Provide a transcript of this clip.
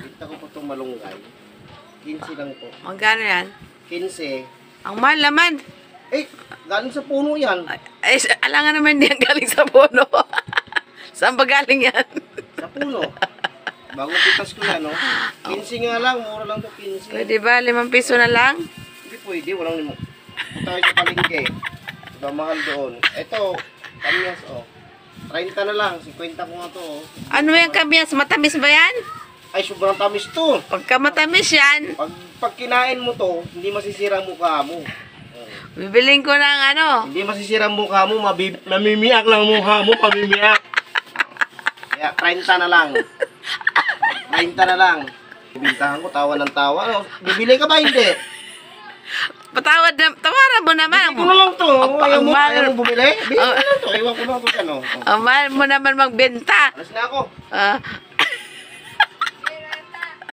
Kita ko po itong malunggay. 15 lang po. Magkano yan? 15. Ang mahal naman. Eh, galing sa puno yan. Ay, alangan naman hindi yan galing sa puno. Saan ba galing yan? Sa puno. Bagong pitas ko yan, no? 15 nga lang. Mura lang to 15. Pwede ba? 5 piso na lang? Hindi pwede. Walang limo. Punta kayo sa palengke. Diba mahal doon. Ito, kamyas, oh. 30 na lang. 50 ko nga to, oh. Ano yung kamyas? Matamis ba yan? Ay, sobrang tamis to. Pagka matamis yan, Pag kinain mo to, hindi masisira ang mukha mo. bibiling ko ng ano. Hindi masisira ang mukha mo, mamimiyak lang ang mukha mo, pamimiyak. Kaya, 30 na lang. 30 na lang. Bibintahan ko, tawa ng tawa. Ano, bibili ka ba? Hindi. Tawaran mo naman. Bibili ko na lang to. Ang mahal. Ayaw mo bumili? Bibili ko na lang to. Iwan ko na ako ano. Ang mahal mo naman magbenta. Alas na ako. Ah,